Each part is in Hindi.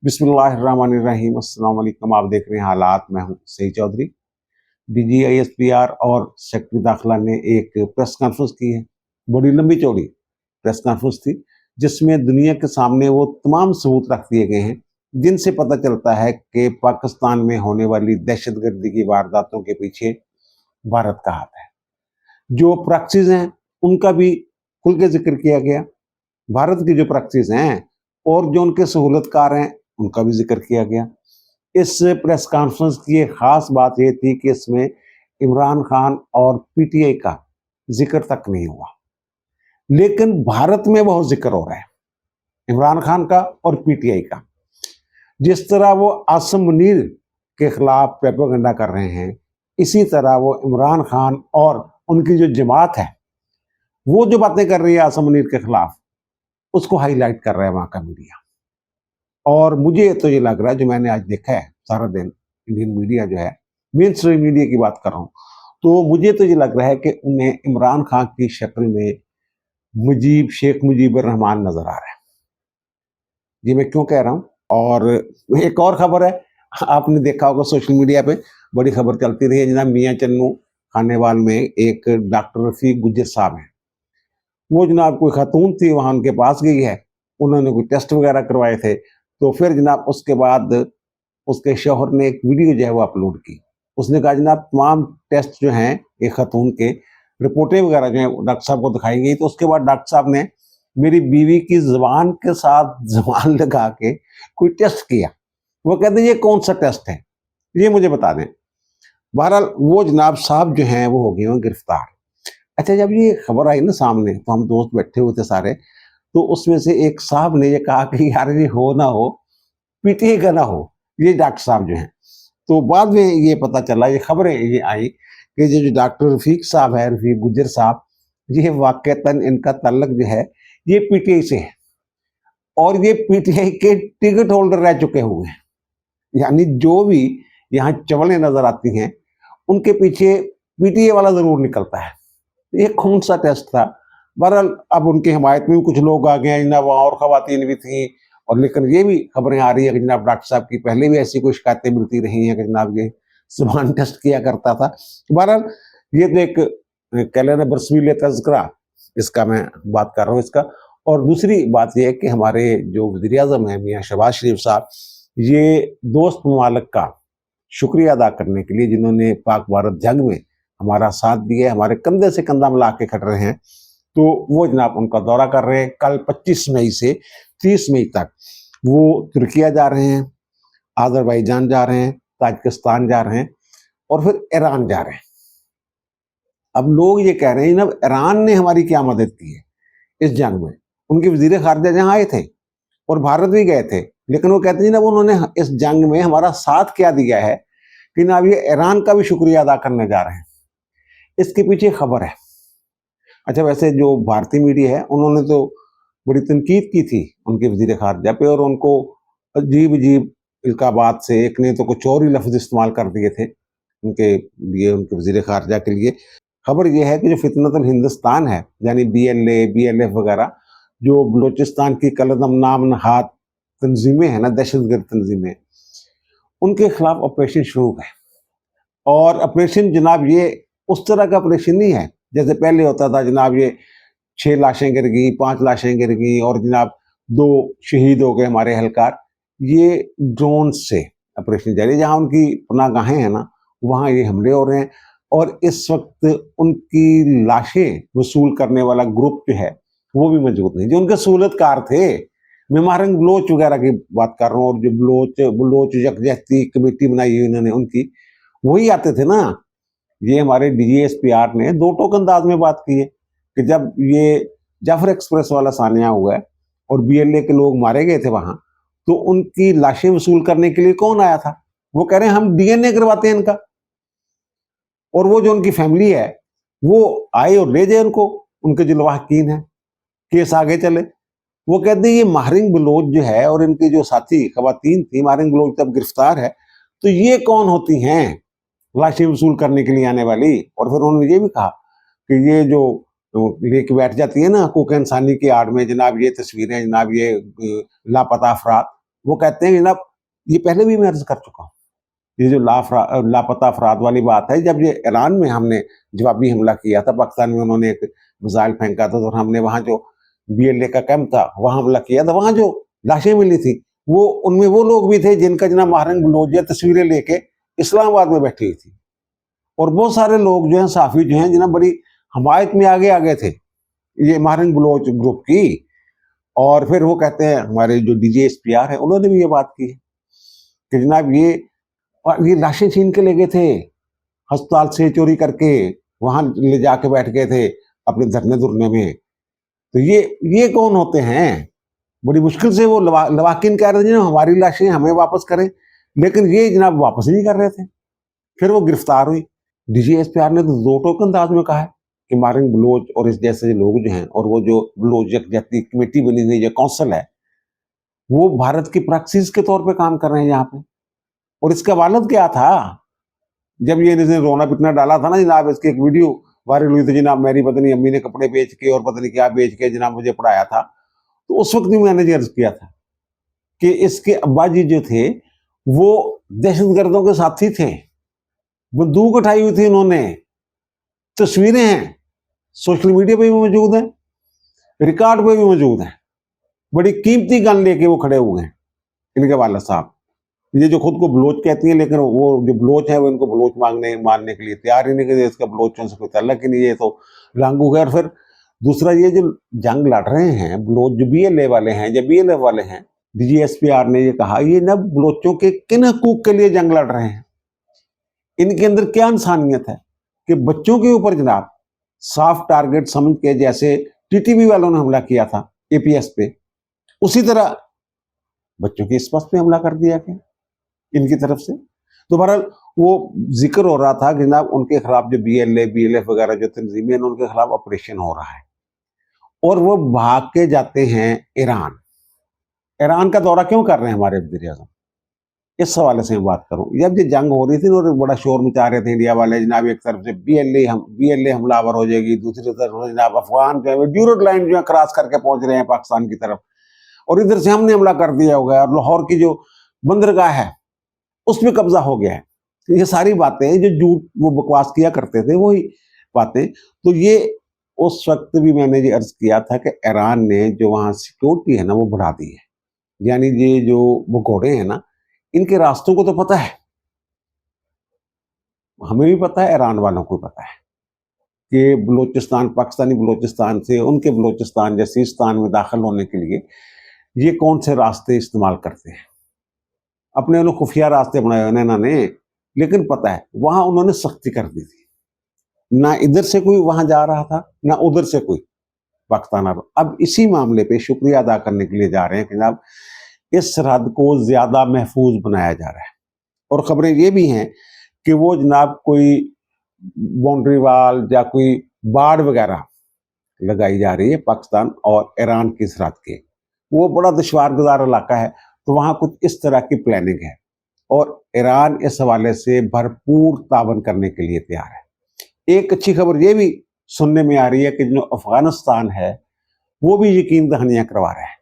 बिस्मिल्लाहिर्रहमानिर्रहीम। अस्सलाम वालेकुम। आप देख रहे हैं हालात। मैं हूं सईद चौधरी। डीजीआईएसपीआर और सेक्रेटरी दाखिला ने एक प्रेस कॉन्फ्रेंस की है। बड़ी लंबी चौड़ी प्रेस कॉन्फ्रेंस थी, जिसमें दुनिया के सामने वो तमाम सबूत रख दिए गए हैं जिनसे पता चलता है कि पाकिस्तान में होने वाली दहशतगर्दी की वारदातों के पीछे भारत का हाथ है। जो प्रैक्टिस हैं उनका भी खुल के जिक्र किया गया। भारत की जो प्रैक्टिस हैं और जो उनके सहूलतकार हैं उनका भी जिक्र किया गया। इस प्रेस कॉन्फ्रेंस की एक खास बात यह थी कि इसमें इमरान खान और पीटीआई का जिक्र तक नहीं हुआ, लेकिन भारत में बहुत जिक्र हो रहा है इमरान खान का और पीटीआई का। जिस तरह वो आसिम मुनीर के खिलाफ प्रोपेगेंडा कर रहे हैं, इसी तरह वो इमरान खान और उनकी जो जमात है वो जो बातें कर रही है आसिम मुनीर के खिलाफ, उसको हाईलाइट कर रहा है वहां का मीडिया। और मुझे तो ये लग रहा है, जो मैंने आज देखा है सारा दिन, इंडियन मीडिया जो है, मेन स्ट्रीम मीडिया की बात कर रहा हूँ, तो मुझे तो ये लग रहा है कि उन्हें इमरान खान की शक्ल में शेख मुजीबुर रहमान नजर आ रहा है। ये मैं क्यों कह रहा हूँ। और एक और खबर है, आपने देखा होगा सोशल मीडिया पे बड़ी खबर चलती रही है, जनाब मियाँ चन्नू खानेवाल में एक डॉक्टर रफीक गुज्जर साहब हैं। वो जनाब कोई खातून थी, वहां उनके पास गई है, उन्होंने कोई टेस्ट वगैरह करवाए थे, तो फिर जनाब उसके बाद उसके शौहर ने एक वीडियो जो है वो अपलोड की। उसने कहा जनाब तमाम टेस्ट जो हैं एक खातून के, रिपोर्टें वगैरह जो है डॉक्टर साहब को दिखाई गई। तो उसके बाद डॉक्टर साहब ने मेरी बीवी की जबान के साथ जबान लगा के कोई टेस्ट किया। वो कहते हैं ये कौन सा टेस्ट है, ये मुझे बता दें। बहरहाल वो जनाब साहब जो हैं वो हो गए गिरफ्तार। अच्छा, जब ये खबर आई ना सामने, तो हम दोस्त बैठे हुए थे सारे, तो उसमें से एक साहब ने ये कहा कि यार ये हो ना हो, पीटीआई का ना हो, ये डॉक्टर साहब जो हैं। तो बाद में ये पता चला, ये खबरें ये आई कि जो डॉक्टर रफीक साहब है, रफीक गुज्जर साहब, ये वाकईतन इनका तल्लक जो है ये पीटीआई से है, और ये पीटीआई के टिकट होल्डर रह चुके हुए हैं। यानी जो भी यहाँ चवलें नजर आती हैं उनके पीछे पीटीआई वाला जरूर निकलता है। ये कौन सा टेस्ट था। बहरहाल अब उनकी हिमायत में भी कुछ लोग आ गए हैं जनाब, वहाँ और खवातीन भी थी। और लेकिन ये भी खबरें आ रही है कि जनाब डॉक्टर साहब की पहले भी ऐसी कोई शिकायतें मिलती रही हैं कि जनाब ये जुबान टेस्ट किया करता था। बहरहाल ये तो एक कह लेना बरसवील तज़किरा, इसका मैं बात कर रहा हूँ इसका। और दूसरी बात यह है कि हमारे जो वज़ीर आज़म हैं मियाँ शहबाज शरीफ साहब, ये दोस्त ममालिक का शुक्रिया अदा करने के लिए, जिन्होंने पाक भारत जंग में हमारा साथ दिया, हमारे कंधे से कंधा मिला के खड़ रहे हैं, तो वो जनाब उनका दौरा कर रहे हैं। कल 25 मई से 30 मई तक वो तुर्किया जा रहे हैं, आज़रबाईजान जा रहे हैं, ताजिकिस्तान जा रहे हैं और फिर ईरान जा रहे हैं। अब लोग ये कह रहे हैं जनाब ईरान ने हमारी क्या मदद की है इस जंग में। उनके वजीर खारजा जहाँ आए थे और भारत भी गए थे, लेकिन वो कहते हैं जनाब उन्होंने इस जंग में हमारा साथ क्या दिया है कि जनाब ये ईरान का भी शुक्रिया अदा करने जा रहे हैं। इसके पीछे खबर है। अच्छा, वैसे जो भारतीय मीडिया है उन्होंने तो बड़ी तनकीद की थी उनके वजीर खारजा पे, और उनको अजीब अजीब इल्काबात से, एक ने तो कुछ और ही लफ्ज इस्तेमाल कर दिए थे उनके लिए, उनके वजीर खारजा के लिए। खबर यह है कि जो फितनतुल हिंदुस्तान है, यानी बीएलए बीएलएफ वगैरह, जो बलूचिस्तान की कलदम नाम नहाद तंजीमें हैं ना, दहशतगर्द तंजीमें, उनके खिलाफ ऑपरेशन शुरू है। और ऑपरेशन जनाब ये उस तरह का ऑपरेशन नहीं है जैसे पहले होता था। जनाब ये 6 लाशें गिर गई, 5 लाशें गिर गई और जनाब 2 शहीद हो गए हमारे एहलकार। ये ड्रोन से ऑपरेशन जारी, जहाँ उनकी पनाहगाहें हैं ना, वहाँ ये हमले हो रहे हैं। और इस वक्त उनकी लाशें वसूल करने वाला ग्रुप जो है वो भी मौजूद नहीं, जो उनके सहूलतकार थे। मैं महारंग बलोच वगैरह की बात कर रहा हूँ, और जो बलोच यकजहती कमेटी बनाई हुई उन्होंने, उनकी वही आते थे ना। ये हमारे डीजीएसपीआर ने दो टोक अंदाज में बात की है कि जब ये जाफर एक्सप्रेस वाला सानिया हुआ है और बीएलए के लोग मारे गए थे वहां, तो उनकी लाशें वसूल करने के लिए कौन आया था? वो कह रहे हैं हम डीएनए करवाते हैं इनका, और वो जो उनकी फैमिली है वो आए और ले जाए उनको, उनके जो लवाहकीन है, केस आगे चले। वो कहते हैं ये मारिंग बलोच जो है और इनकी जो साथी खवातीन थी, मारिंग बलोच तब गिरफ्तार है, तो ये कौन होती हैं लाशें वसूल करने के लिए आने वाली? और फिर उन्होंने ये भी कहा कि ये जो लेके बैठ जाती है ना कोक इंसानी की आड़ में, जनाब ये तस्वीरें, जनाब ये लापता अफराद, वो कहते हैं कि जनाब, ये पहले भी मैं अर्ज कर चुका हूँ, ये जो लापता अफराद वाली बात है, जब ये ईरान में हमने जवाबी हमला किया था, पाकिस्तान में उन्होंने एक मिसाइल फेंका था, तो हमने वहाँ जो BLA का कैंप था वहाँ हमला किया था, वहाँ जो लाशें मिली थी वो उनमें वो लोग भी थे जिनका जनाब महरंग बलोचिया तस्वीरें लेके इस्लामाबाद में बैठी हुई थी, और बहुत सारे लोग जो हैं साफी जो हैं जनाब बड़ी हमायत में आगे आ गए थे ये महरंग बलोच ग्रुप की। और फिर वो कहते हैं, हमारे जो DGSPR है उन्होंने भी ये बात की कि जनाब ये लाशें छीन के ले गए थे, अस्पताल से चोरी करके वहां ले जाके बैठ गए थे अपने धरने धुरने में। तो ये कौन होते हैं? बड़ी मुश्किल से वो लवाकिन कह रहे थे हमारी लाशें हमें वापस करें, लेकिन ये जनाब वापस नहीं कर रहे थे। फिर वो गिरफ्तार हुई। DGSPR ने तो दो टोक अंदाज में कहा है कि महरंग बलोच और इस जैसे लोग जो हैं, और वो जो बलोच यकजहती कमेटी बनी हुई जो काउंसिल है, वो भारत की प्रैक्टिस के तौर पे काम कर रहे हैं यहाँ पे। और इसका वालद क्या था? जब ये इसने रोना पिटना डाला था ना जनाब, इसकी एक वीडियो वायरल हुई थी जनाब, मेरी पत्नी अम्मी ने कपड़े बेच के और पता नहीं क्या बेच के जनाब मुझे पढ़ाया था, तो उस वक्त भी मैंने अर्ज किया था कि इसके अब्बा जी जो थे वो दहशतगर्दों के साथी थे, बंदूक उठाई हुई थी उन्होंने, तस्वीरें हैं सोशल मीडिया पे भी मौजूद है, रिकॉर्ड पे भी मौजूद है, बड़ी कीमती गन लेके वो खड़े हुए हैं इनके वाला साहब। ये जो खुद को बलोच कहती हैं, लेकिन वो जो बलोच है वो इनको बलोच मानने के लिए तैयार ही नहीं, कि इसका बलोचों से कोई ताल्लुक ही नहीं, ये तो लांगू है। और फिर दूसरा ये जो जंग लड़ रहे हैं बलोच, जो BLA वाले हैं, जब BLF वाले हैं, DGSPR ने ये कहा ये ना बलोचों के किन हकूक के लिए जंग लड़ रहे हैं, इनके अंदर क्या इंसानियत है कि बच्चों के ऊपर जनाब साफ टारगेट समझ के, जैसे TTP वालों ने हमला किया था APS पे, उसी तरह बच्चों की स्पष्ट पे हमला कर दिया गया इनकी तरफ से। तो बहरहाल वो जिक्र हो रहा था कि जनाब उनके खिलाफ जो BLA BLF वगैरह जो तंजीमें उनके खिलाफ ऑपरेशन हो रहा है, और वो भाग के जाते हैं ईरान। ईरान का दौरा क्यों कर रहे हैं हमारे वज़ीर-ए-आज़म? इस हवाले से मैं बात करूं, जब ये जंग हो रही थी और बड़ा शोर मचा रहे थे इंडिया वाले जनाब, एक तरफ से BLA हमलावर हो जाएगी, दूसरी तरफ जनाब अफगान जो है ड्यूरेट लाइन जो है क्रॉस करके पहुंच रहे हैं पाकिस्तान की तरफ, और इधर से हमने हमला कर दिया होगा, और लाहौर की जो बंदरगाह है उसमें कब्जा हो गया है। ये सारी बातें जो झूठ वो बकवास किया करते थे वही बातें। तो ये उस वक्त भी मैंने ये अर्ज किया था कि ईरान ने जो वहाँ सिक्योरिटी है ना वो बढ़ा दी है, यानी ये जो भगोड़े हैं ना, इनके रास्तों को तो पता है, हमें भी पता है, ईरान वालों को पता है कि बलूचिस्तान, पाकिस्तानी बलूचिस्तान से उनके बलूचिस्तान या सिस्तान में दाखिल होने के लिए ये कौन से रास्ते इस्तेमाल करते हैं। अपने उन्होंने खुफिया रास्ते बनाए हुए इन्होंने, लेकिन पता है वहां उन्होंने सख्ती कर दी थी, ना इधर से कोई वहां जा रहा था ना उधर से कोई पाकिस्तान आ रहा। अब इसी मामले पे शुक्रिया अदा करने के लिए जा रहे हैं कि जनाब इस सरहद को ज्यादा महफूज बनाया जा रहा है, और खबरें ये भी हैं कि वो जनाब कोई बाउंड्री वाल या कोई बाड़ वगैरह लगाई जा रही है पाकिस्तान और ईरान की सरहद के। वो बड़ा दुश्वार गुजार इलाका है, तो वहां कुछ इस तरह की प्लानिंग है, और ईरान इस हवाले से भरपूर ताबन करने के लिए तैयार है। एक अच्छी खबर ये भी सुनने में आ रही है कि जो अफगानिस्तान है वो भी यकीन दहानियां करवा रहा है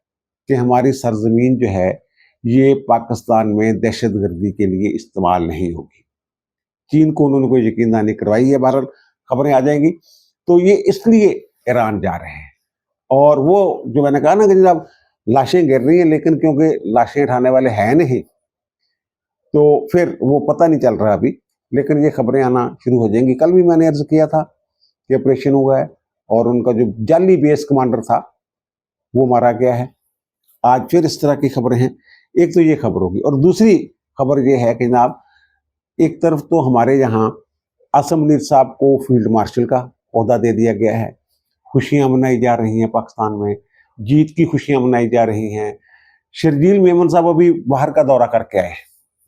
कि हमारी सरजमीन जो है ये पाकिस्तान में दहशतगर्दी के लिए इस्तेमाल नहीं होगी। चीन को उन्होंने कोई यकीन दहानी करवाई है, बहरहाल खबरें आ जाएंगी। तो ये इसलिए ईरान जा रहे हैं, और वो जो मैंने कहा ना कि जनाब लाशें गिर रही हैं, लेकिन क्योंकि लाशें उठाने वाले हैं नहीं, तो फिर वो पता नहीं चल रहा अभी, लेकिन ये खबरें आना शुरू हो जाएंगी। कल भी मैंने अर्ज किया था कि ऑपरेशन हुआ है और उनका जो जाली बेस कमांडर था वो मारा गया है। आज फिर इस तरह की खबरें हैं। एक तो ये खबर होगी, और दूसरी खबर ये है कि जनाब एक तरफ तो हमारे यहाँ आसम मुनीर साहब को फील्ड मार्शल का ओहदा दे दिया गया है, खुशियाँ मनाई जा रही हैं पाकिस्तान में, जीत की खुशियाँ मनाई जा रही हैं। शर्जील मेमन साहब अभी बाहर का दौरा करके आए,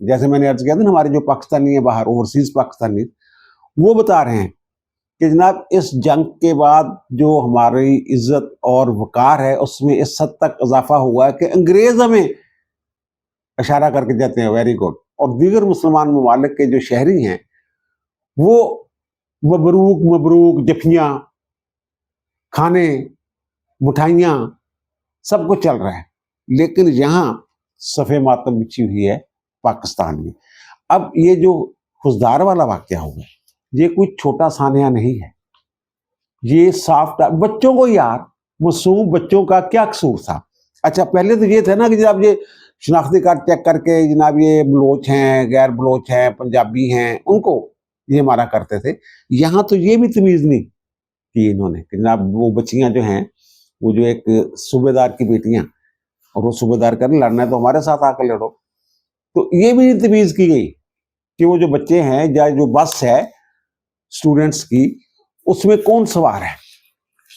जैसे मैंने अर्ज किया था ना, हमारे जो पाकिस्तानी है बाहर, ओवरसीज पाकिस्तानी, वो बता रहे हैं कि जनाब इस जंग के बाद जो हमारी इज्जत और वकार है उसमें इस हद तक इजाफा हुआ है कि अंग्रेज हमें इशारा करके जाते हैं वेरी गुड, और दीगर मुसलमान ममालिक के जो शहरी हैं वो मबरूक मबरूक जफियाँ, खाने, मिठाइयाँ, सब कुछ चल रहा है। लेकिन यहाँ सफ़े मातम बिछी हुई है पाकिस्तान में। अब ये जो खुशदार वाला वाक़या हुआ, ये कुछ छोटा सानिया नहीं है, ये साफ बच्चों को, यार मासूम बच्चों का क्या कसूर था। अच्छा, पहले तो ये था ना कि जनाब ये शनाख्ती कार्ड चेक करके जनाब ये बलोच हैं, गैर बलोच हैं, पंजाबी हैं, उनको ये मारा करते थे। यहाँ तो ये भी तमीज़ नहीं की इन्होंने कि जनाब वो बच्चियाँ जो हैं, वो जो एक सूबेदार की बेटियाँ, और वो सूबेदार कर लड़ना है तो हमारे साथ आकर लड़ो। तो ये भी तमीज़ की गई कि वो जो बच्चे हैं या जो बस है स्टूडेंट्स की, उसमें कौन सवार है,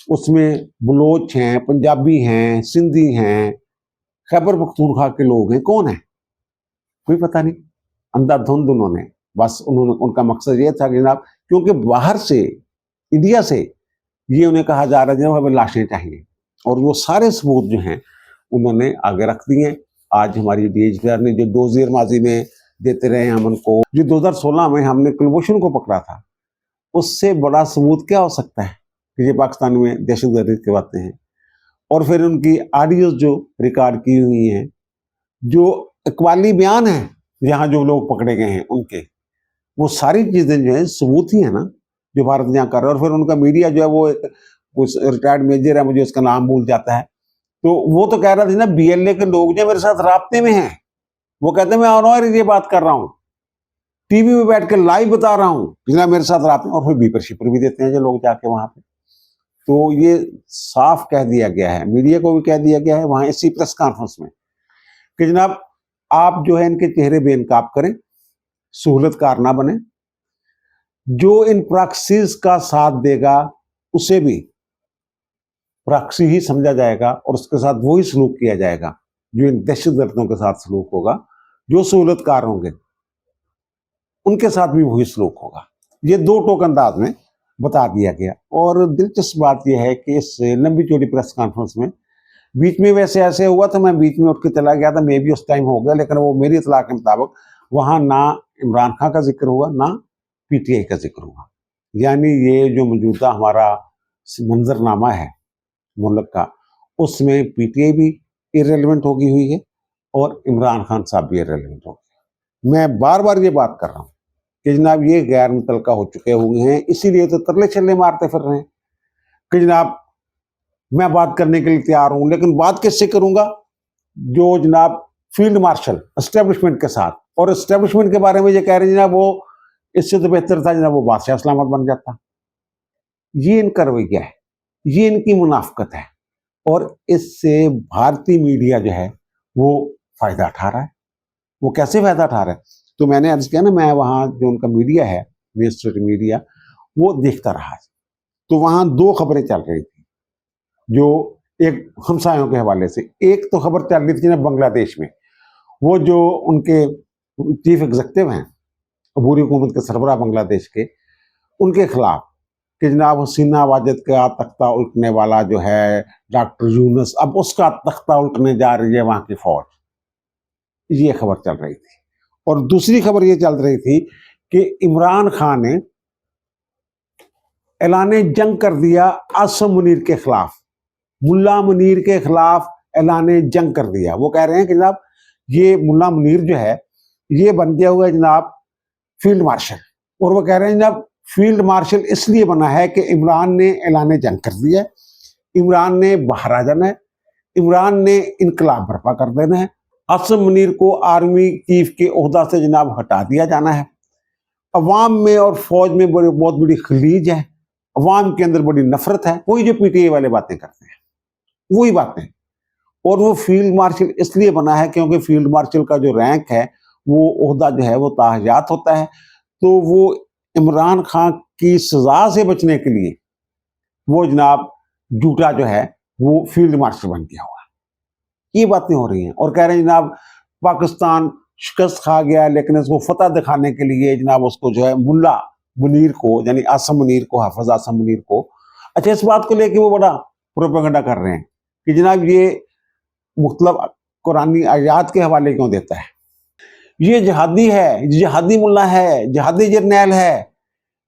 उसमें बलोच हैं, पंजाबी हैं, सिंधी हैं, खैबर पख्तूनख्वा के लोग हैं, कौन है कोई पता नहीं। अंधाधुंध उन्होंने, बस उन्होंने, उनका मकसद ये था कि जनाब, क्योंकि बाहर से, इंडिया से ये उन्हें कहा जा रहा है जनाब हमें लाशें चाहिए, और वो सारे सबूत जो हैं उन्होंने आगे रख दिए। आज हमारी डीएजीपीआर ने जो डोजियर माजी में देते रहे हम उनको, जो 2016 में हमने कुलभूषण को पकड़ा था, उससे बड़ा सबूत क्या हो सकता है कि ये पाकिस्तान में दहशतगर्दी की बातें हैं। और फिर उनकी ऑडियोज जो रिकॉर्ड की हुई हैं, जो इकबाली बयान है यहाँ जो लोग पकड़े गए हैं उनके, वो सारी चीज़ें जो है सबूत ही है ना जो भारत यहाँ कर रहा है। और फिर उनका मीडिया जो है वो एक कुछ रिटायर्ड मेजर है, मुझे उसका नाम भूल जाता है, तो वो तो कह रहा था ना बीएलए के लोग जो मेरे साथ राब्ते में हैं, वो कहते हैं मैं ऑन ये बात कर रहा हूँ, टीवी में बैठ के लाइव बता रहा हूँ जितना मेरे साथ राब्ते में, और फिर बीपर शिपर भी देते हैं जो लोग जाके वहां पे। तो ये साफ कह दिया गया है, मीडिया को भी कह दिया गया है वहां इसी प्रेस कॉन्फ्रेंस में कि जनाब आप जो है इनके चेहरे बेनकाब करें, सहूलतकार ना बने, जो इन प्रॉक्सीज का साथ देगा उसे भी प्रॉक्सी ही समझा जाएगा और उसके साथ वही सलूक किया जाएगा जो इन दहशतगर्दों के साथ सलूक होगा। जो सहूलतकार होंगे उनके साथ भी वही सलूक होगा। ये दो टोक अंदाज में बता दिया गया। और दिलचस्प बात यह है कि इस लंबी चौड़ी प्रेस कॉन्फ्रेंस में बीच में वैसे ऐसे हुआ था, मैं बीच में उठ के चला गया था, मे भी उस टाइम हो गया, लेकिन वो मेरी इतला के मुताबिक वहाँ ना इमरान खान का जिक्र हुआ ना पीटीआई का जिक्र हुआ। यानी ये जो मौजूदा हमारा मंजरनामा है मुल्क का, उसमें पीटीआई भी इररेलेवेंट होगी हुई है और इमरान खान साहब भी इररेलेवेंट हो गए। मैं बार बार ये बात कर रहा हूँ कि जनाब ये गैर मुतलका हो चुके हुए हैं, इसीलिए तो तरले छल्ले मारते फिर रहे हैं कि जनाब मैं बात करने के लिए तैयार हूं, लेकिन बात किससे करूंगा, जो जनाब फील्ड मार्शल एस्टेब्लिशमेंट के साथ, और एस्टेब्लिशमेंट के बारे में ये कह रहे हैं जनाब वो इससे तो बेहतर था जनाब वो बादशाह सलामत बन जाता। ये इनका रवैया है, ये इनकी मुनाफकत है, और इससे भारतीय मीडिया जो है वो फायदा उठा रहा है। वो कैसे फायदा उठा रहा है, तो मैंने अर्ज किया ना, मैं वहाँ जो उनका मीडिया है, मेन मीडिया, वो देखता रहा। तो वहाँ दो खबरें चल रही थी जो एक हमसायों के हवाले से। एक तो खबर चल रही थी ना बांग्लादेश में, वो जो उनके चीफ एग्जीक्यूटिव हैं अबूरी हुकूमत के सरबराह बांग्लादेश के, उनके खिलाफ कि जनाब हसीना वाजिद का तख्ता उल्टने वाला जो है डॉक्टर यूनुस, अब उसका तख्ता उल्टने जा रही है वहाँ की फौज। ये खबर चल रही थी। और दूसरी खबर ये चल रही थी कि इमरान खान ने ऐलाने जंग कर दिया आसिम मुनीर के खिलाफ, मुल्ला मुनीर के खिलाफ ऐलाने जंग कर दिया। वो कह रहे हैं कि जनाब ये मुल्ला मुनीर जो है ये बन गया हुआ है जनाब फील्ड मार्शल, और वो कह रहे हैं जनाब फील्ड मार्शल इसलिए बना है कि इमरान ने ऐलाने जंग कर दिया है, इमरान ने बाहर आ जाना है, इमरान ने इनकलाब बर्पा कर देना है, आसिम मुनीर को आर्मी चीफ के ओहदा से जनाब हटा दिया जाना है। अवाम में और फौज में बहुत बड़ी खलीज है, अवाम के अंदर बड़ी नफरत है। वही जो पीटीआई वाले बातें करते हैं वही बातें। और वो फील्ड मार्शल इसलिए बना है क्योंकि फील्ड मार्शल का जो रैंक है, वो ओहदा जो है वो ताहयात होता है। तो वो इमरान खान की सजा से बचने के लिए वो जनाब जूटा जो है वो फील्ड मार्शल बन गया हुआ। ये बातें हो रही हैं और कह रहे हैं जनाब पाकिस्तान शिकस्त खा गया, लेकिन इसको फतह दिखाने के लिए जनाब उसको जो है मुल्ला मुनीर को, यानी आसिम मुनीर को, हाफिज आसिम मुनीर को, अच्छा इस बात को लेके वो बड़ा प्रोपेगेंडा कर रहे हैं कि जनाब ये मुख्तलिफ कुरानी आयात के हवाले क्यों देता है, ये जिहादी है, जिहादी मुल्ला है, जिहादी जर्नैल है,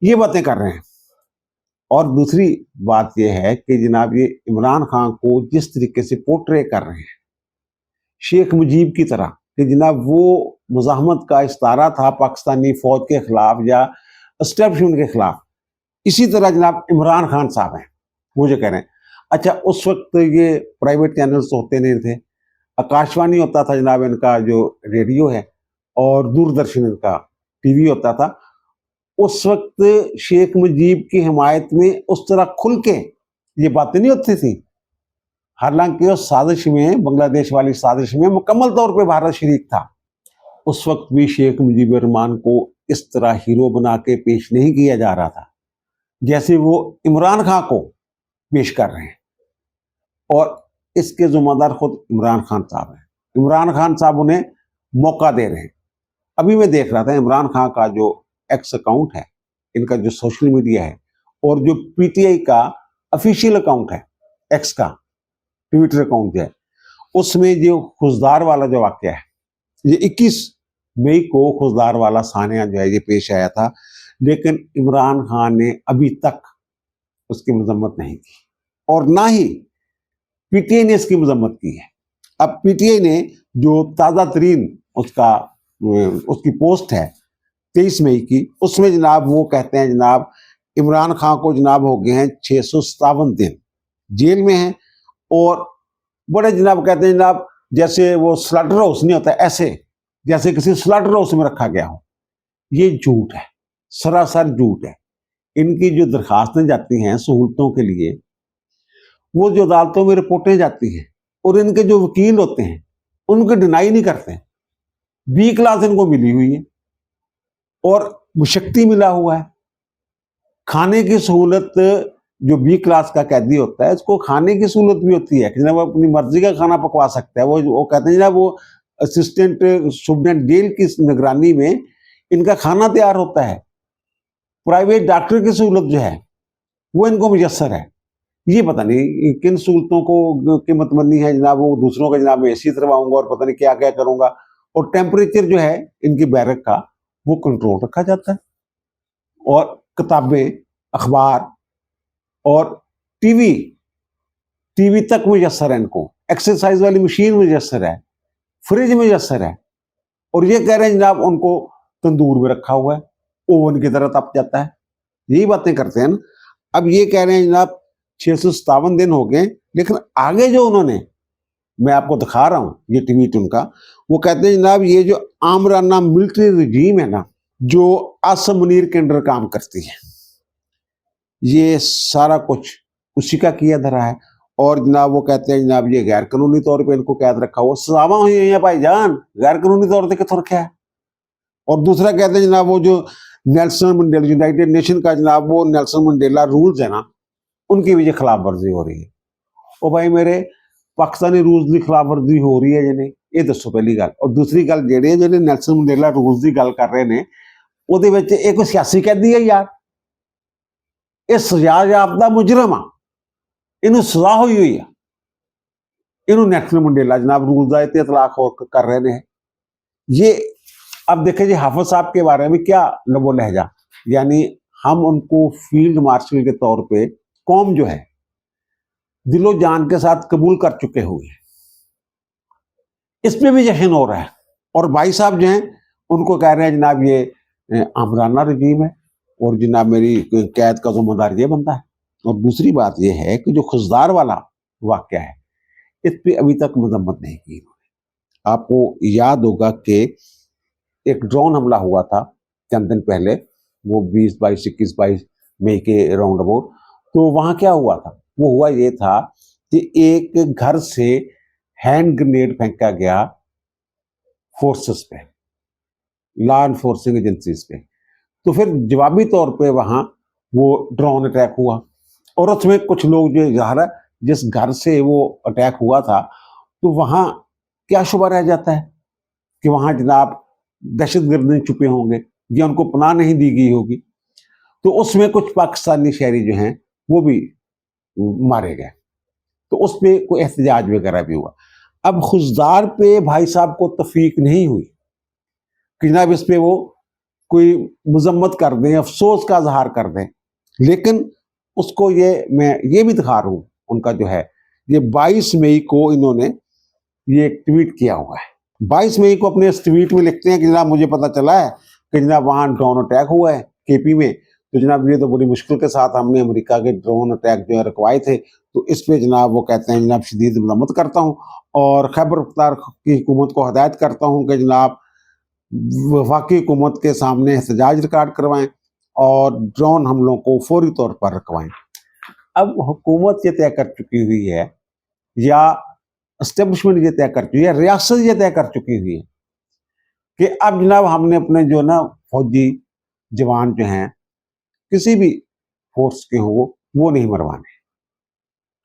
ये बातें कर रहे हैं। और दूसरी बात यह है कि जनाब ये इमरान खान को जिस तरीके से पोर्ट्रे कर रहे हैं, शेख मुजीब की तरह कि जनाब वो मुज़ाहमत का इस्तारा था पाकिस्तानी फौज के खिलाफ या एस्टेब्लिशमेंट के खिलाफ, इसी तरह जनाब इमरान खान साहब हैं, वो जो कह रहे हैं। अच्छा, उस वक्त ये प्राइवेट चैनल्स तो होते नहीं थे, आकाशवाणी होता था जनाब इनका जो रेडियो है, और दूरदर्शन इनका टीवी होता था। उस वक्त शेख मुजीब की हिमायत में उस तरह खुल के ये बातें नहीं होती थी। हालांकि उस साजिश में, बांग्लादेश वाली साजिश में मुकम्मल तौर पे भारत शरीक था। उस वक्त भी शेख मुजीबुर रहमान को इस तरह हीरो बना के पेश नहीं किया जा रहा था जैसे वो इमरान खान को पेश कर रहे हैं, और इसके जिम्मेदार खुद इमरान खान साहब हैं। इमरान खान साहब उन्हें मौका दे रहे हैं। अभी मैं देख रहा था इमरान खान का जो एक्स अकाउंट है, इनका जो सोशल मीडिया है, और जो पीटीआई का ऑफिशियल अकाउंट है एक्स का ट्विटर अकाउंट है, उसमें जो खुजदार वाला जो वाकया है, ये 21 मई को खुजदार वाला सानिया जो है ये पेश आया था, लेकिन इमरान खान ने अभी तक उसकी मजम्मत नहीं की, और ना ही पीटीआई ने इसकी मजम्मत की है। अब पीटीआई ने जो ताज़ा तरीन उसकी पोस्ट है 23 मई की, उसमें जनाब वो कहते हैं जनाब इमरान खान को जनाब हो गए हैं 657 दिन जेल में हैं, और बड़े जनाब कहते हैं जनाब जैसे वो स्लॉटर हाउस नहीं होता, ऐसे जैसे किसी स्लॉटर हाउस में रखा गया हो। ये झूठ है, सरासर झूठ है। इनकी जो दरखास्तें जाती हैं सहूलतों के लिए, वो जो अदालतों में रिपोर्टें जाती हैं, और इनके जो वकील होते हैं उनको डिनाई नहीं करते। बी क्लास इनको मिली हुई है और मुशक्ति मिला हुआ है। खाने की सहूलत, जो बी क्लास का कैदी होता है इसको खाने की सहूलत भी होती है कि जनाब वो अपनी मर्जी का खाना पकवा सकता है। वो कहते हैं जनाब वो असिस्टेंट सुप्रीडेंट जेल की निगरानी में इनका खाना तैयार होता है। प्राइवेट डॉक्टर की सहूलत जो है वो इनको मुयस्सर है। ये पता नहीं किन सहूलतों को की मतमनी है जनाब, वो दूसरों का जनाब मैं एसी करवाऊंगा और पता नहीं क्या क्या करूंगा, और टेम्परेचर जो है इनकी बैरक का वो कंट्रोल रखा जाता है, और किताबें, अखबार और टीवी तक मुयस्सर है इनको, एक्सरसाइज वाली मशीन मुयस्सर है, फ्रिज मुयस्सर है, और ये कह रहे हैं जनाब उनको तंदूर में रखा हुआ है, ओवन की तरह तप जाता है। यही बातें करते हैं ना। अब ये कह रहे हैं जनाब 657 दिन हो गए, लेकिन आगे जो उन्होंने, मैं आपको दिखा रहा हूं ये ट्वीट उनका, वो कहते हैं जनाब ये जो आमराना मिलिट्री रजीम है ना, जो आसम मुनीर के अंडर काम करती है, ये सारा कुछ उसी का किया धरा है। और जनाब वो कहते हैं जनाब ये गैर कानूनी तौर पे इनको कैद रखा हुआ, सजावां हुई है भाईजान, गैर कानूनी तौर पे कितों रखा है। और दूसरा कहते हैं जनाब वो जो नेल्सन मंडेला, यूनाइटेड नेशन का जनाब वो नेल्सन मंडेला रूल्स है ना, उनकी भी खिलाफ वर्जी हो रही है। और भाई मेरे पाकिस्तानी रूल्स की खिलाफ वर्जी हो रही है या नहीं, ये दसो पहली गल। और दूसरी गल जेडे नेल्सन मंडेला रूल्स की गल कर रहे हैं, ਉਹਦੇ ਵਿੱਚ ਇਹ ਕੋਈ ਸਿਆਸੀ ਕੈਦੀ ਹੈ ਯਾਰ, ਇਹ ਸਜ਼ਾ याफ्ता मुजरम आ, इनू सजा हुई हुई है। इनू नेल्सन मंडेला जनाब रूल का इतलाक कर रहे हैं। ये अब देखे जी हाफिज साहब के बारे में क्या लबो लहजा, यानी हम उनको फील्ड मार्शल के तौर पे कौम जो है दिलो जान के साथ कबूल कर चुके हुए हैं, इस पे भी यकीन हो रहा है। और भाई साहब जो हैं उनको कह रहे हैं जनाब ये आमराना रजीम है, और जनाब मेरी कैद का जिम्मेदार ये बनता है। और दूसरी बात यह है कि जो खुजदार वाला वाकया है, इस पर अभी तक मजम्मत नहीं की इन्होंने। आपको याद होगा कि एक ड्रोन हमला हुआ था चंद दिन पहले, वो 20, 22, 21, 22 मई के राउंड अबाउट। तो वहाँ क्या हुआ था, वो हुआ ये था कि एक घर से हैंड ग्रेनेड फेंका गया फोर्सेस पे, लॉ एनफोर्सिंग एजेंसीज पे। तो फिर जवाबी तौर पे वहाँ वो ड्रोन अटैक हुआ, और उसमें कुछ लोग जो ज़ाहिर है जिस घर से वो अटैक हुआ था, तो वहाँ क्या शुबा रह जाता है कि वहाँ जनाब दहशतगर्द छुपे होंगे या उनको पनाह नहीं दी गई होगी। तो उसमें कुछ पाकिस्तानी शहरी जो हैं वो भी मारे गए, तो उस पर कोई एहतजाज वगैरह भी हुआ। अब खुजदार पे भाई साहब को तफीक नहीं हुई कि जनाब इस पर वो कोई मजम्मत कर दें, अफसोस का इजहार कर दें, लेकिन उसको मैं ये भी दिखा रहा हूँ उनका जो है, ये 22 मई को इन्होंने ये एक ट्वीट किया हुआ है। 22 मई को अपने इस ट्वीट में लिखते हैं कि जनाब मुझे पता चला है कि जनाब वहाँ ड्रोन अटैक हुआ है केपी में, तो जनाब ये तो बड़ी मुश्किल के साथ हमने अमेरिका के ड्रोन अटैक जो है रुकवाए थे, तो इस पे जनाब वो कहते हैं जनाब शदीद मजम्मत करता हूँ और खैबर पख्तूनख्वा की हुकूमत को हदायत करता हूँ कि जनाब वफाकी हुकूमत के सामने एहतजाज रिकॉर्ड करवाएं और ड्रोन हमलों को फौरी तौर पर रुकवाएं। अब हुकूमत ये तय कर चुकी हुई है या एस्टेब्लिशमेंट ये तय कर चुकी है, रियासत ये तय कर चुकी हुई है कि अब जनाब हमने अपने जो ना फौजी जवान जो हैं किसी भी फोर्स के हो वो नहीं मरवाने,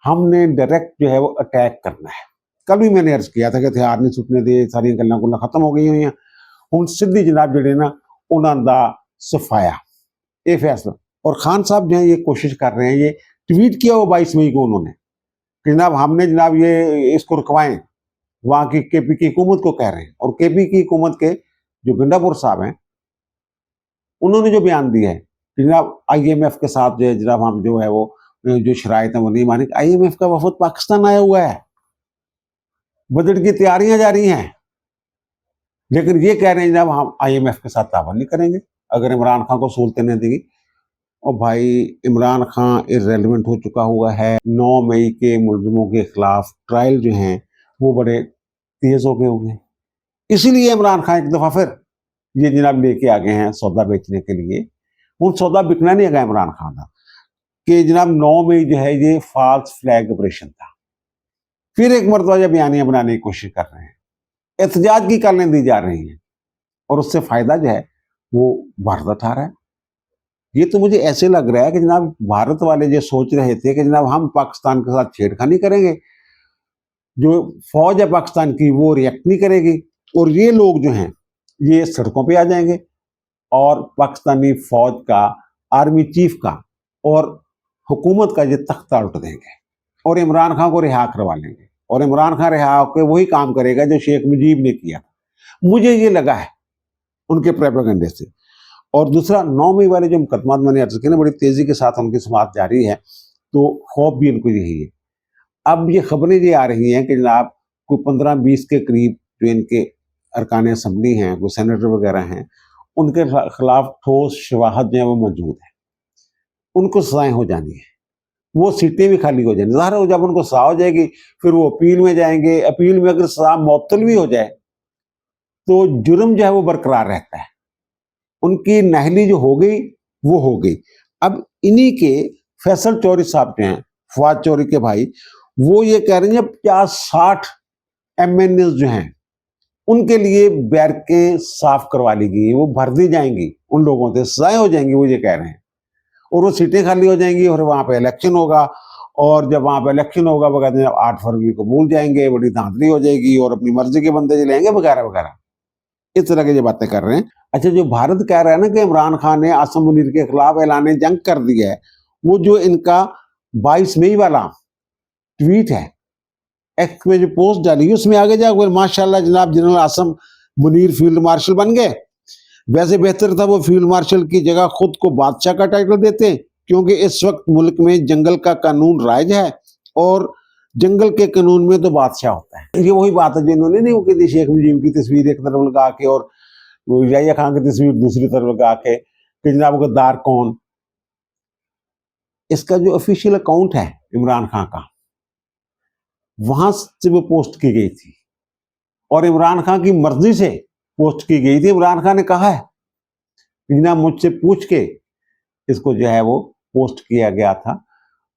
हमने डायरेक्ट जो है वो अटैक करना है। कल भी मैंने अर्ज किया था कि हथियार नहीं छुटने दे, सारी गल्लां गुल्लां खत्म हो गई हुई हैं, हुण सीधी जनाब जिहड़े ना उन्हां दा सफाया ये फैसला। और खान साहब जो है ये कोशिश कर रहे हैं, ये ट्वीट किया वो 22 मई को उन्होंने कि जनाब हमने जनाब ये इसको रुकवाएं, वहाँ की केपी की हुकूमत को कह रहे हैं। और केपी की हुकूमत के जो गंडापुर साहब हैं उन्होंने जो बयान दिया है कि जनाब IMF के साथ जो है जनाब हम जो है वो जो शराइत है वो नहीं मानेंगे। IMF का वफद पाकिस्तान आया हुआ है, बजट की तैयारियां जारी हैं, लेकिन ये कह रहे हैं जनाब हम IMF के साथ तावन नहीं करेंगे अगर इमरान खान को सहूलतें नहीं देगी। और भाई इमरान खान इर्रेलेवेंट हो चुका हुआ है। 9 मई के मुलजिमों के खिलाफ ट्रायल जो हैं वो बड़े तेज हो गए होंगे, इसीलिए इमरान खान एक दफा फिर ये जनाब लेके आ गए हैं सौदा बेचने के लिए। उन सौदा बिकना नहीं है इमरान खान का कि जनाब 9 मई जो है ये फॉल्स फ्लैग ऑपरेशन था। फिर एक मरतबा जब बयानियां बनाने की कोशिश कर रहे हैं, एहतजाज की कालें दी जा रही हैं और उससे फायदा जो है वो भारत उठा रहा है। ये तो मुझे ऐसे लग रहा है कि जनाब भारत वाले जो सोच रहे थे कि जनाब हम पाकिस्तान के साथ छेड़खानी करेंगे, जो फौज है पाकिस्तान की वो रिएक्ट नहीं करेगी और ये लोग जो हैं ये सड़कों पे आ जाएंगे और पाकिस्तानी फौज का, आर्मी चीफ का और हुकूमत का ये तख्ता उल्ट देंगे और इमरान खान को रिहा करवा लेंगे। और इमरान खान रिहा होकर वही काम करेगा जो शेख मुजीब ने किया। मुझे ये लगा है उनके प्रोपेगेंडे से। और दूसरा 9 मई वाले जो मुकदमा मैंने अर्ज किया ना, बड़ी तेजी के साथ उनकी समाप्त जारी है, तो खौफ भी उनको यही है। अब ये खबरें ये आ रही हैं कि जनाब कोई 15-20 के करीब जो इनके अरकान असम्बली हैं, कोई सेनेटर वगैरह हैं, उनके खिलाफ ठोस शवाहद जो है वो मौजूद है, उनको सजाएं हो जानी है, वो सीटें भी खाली हो जाएंगी। ज़ाहिर है जब उनको सजा हो जाएगी फिर वो अपील में जाएंगे, अपील में अगर सजा मुअत्तल भी हो जाए तो जुर्म जो है वो बरकरार रहता है, उनकी नाहली जो हो गई वो हो गई। अब इन्हीं के फैसल चौधरी साहब जो हैं, फवाद चौधरी के भाई, वो ये कह रहे हैं 50-60 MNA जो हैं उनके लिए बैरकें साफ करवा ली गई, वो भर दी जाएंगी, उन लोगों से सजाएं हो जाएंगी, वो ये कह रहे हैं, और वो सीटें खाली हो जाएंगी और वहां पे इलेक्शन होगा। और जब वहां पे इलेक्शन होगा वगैरह 8 फरवरी को भूल जाएंगे, बड़ी धांधली हो जाएगी और अपनी मर्जी के बंदे चलेंगे वगैरह वगैरह, इस तरह की ये बातें कर रहे हैं। अच्छा, जो भारत कह रहा है ना कि इमरान खान ने आसम मुनीर के खिलाफ ऐलान जंग कर दिया है, वो जो इनका 22 मई वाला ट्वीट है, एक्स में जो पोस्ट डाली है उसमें आगे जाकर माशाल्लाह जनाब general Asim Munir field marshal बन गए। वैसे बेहतर था वो फील्ड मार्शल की जगह खुद को बादशाह का टाइटल देते, क्योंकि इस वक्त मुल्क में जंगल का कानून राज है और जंगल के कानून में तो बादशाह होता है। ये वही बात है जिन्होंने नहीं वो कहती शेख मुजीब की तस्वीर एक तरफ लगा के और वो याहिया खान की तस्वीर दूसरी तरफ लगा के कि जनाब गद्दार कौन। इसका जो ऑफिशियल अकाउंट है इमरान खान का, वहां से वो पोस्ट की गई थी और इमरान खान की मर्जी से पोस्ट की गई थी। इमरान खान ने कहा है कि जनाब मुझसे पूछ के इसको जो है वो पोस्ट किया गया था।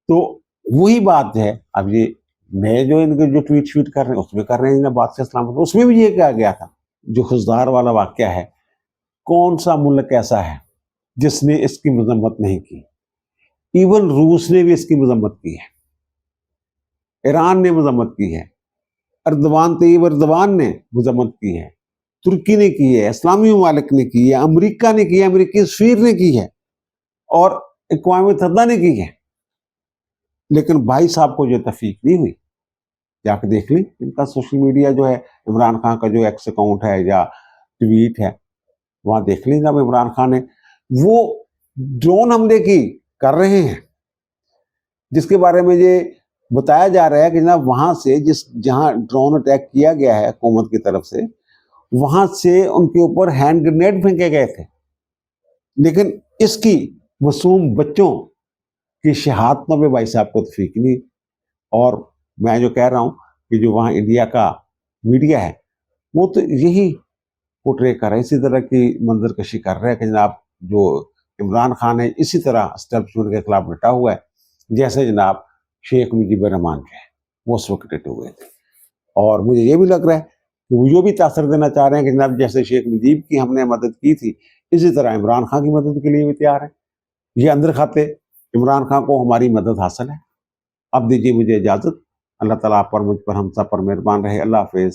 तो वही बात है, अब ये नए जो इनके जो ट्वीट श्वीट कर रहे हैं उसमें कर रहे हैं बादशाह सलामत, उसमें भी ये कहा गया था। जो खुजदार वाला वाक्य है, कौन सा मुल्क ऐसा है जिसने इसकी मजम्मत नहीं की? इवन रूस ने भी इसकी मजम्मत की है, ईरान ने मजम्मत की है, अर्दवान तैयब अर्दवान ने मजम्मत की है, तुर्की ने की है, इस्लामी ममालिक ने की है, अमेरिका ने की है, अमेरिकी सफीर ने की है और अक़वाम मुत्तहिदा ने की है। लेकिन भाई साहब को जो तफीक नहीं हुई, जाकर देख ली इनका सोशल मीडिया जो है, इमरान खान का जो एक्स अकाउंट है या ट्वीट है, वहां देख ली जब इमरान खान ने वो ड्रोन हमले की कर रहे हैं जिसके बारे में ये बताया जा रहा है कि जनाब वहां से जहां ड्रोन अटैक किया गया है हुकूमत की तरफ से, वहां से उनके ऊपर हैंड ग्रेनेड फेंके गए थे, लेकिन इसकी मासूम बच्चों की शहादतों में भाई साहब को तफीक नहीं। और मैं जो कह रहा हूं कि जो वहां इंडिया का मीडिया है वो तो यही पोर्ट्रे कर रहा है, इसी तरह की मंजरकशी कर रहा है कि जनाब जो इमरान खान है इसी तरह एस्टेब्लिशमेंट के खिलाफ डटा हुआ है, जैसे जनाब शेख मुजीबर रहमान जो है वो उस वक्त डटे हुए थे। और मुझे ये भी लग रहा है कि वो जो भी तासर देना चाह रहे हैं कि जनाब जैसे शेख मुजीब की हमने मदद की थी, इसी तरह इमरान खान की मदद के लिए भी तैयार है। ये अंदर खाते इमरान खान को हमारी मदद हासिल है। अब दीजिए मुझे इजाज़त। अल्लाह ताला आप पर, मुझ पर, हम सब पर मेहरबान रहे। अल्लाह हाफिज़।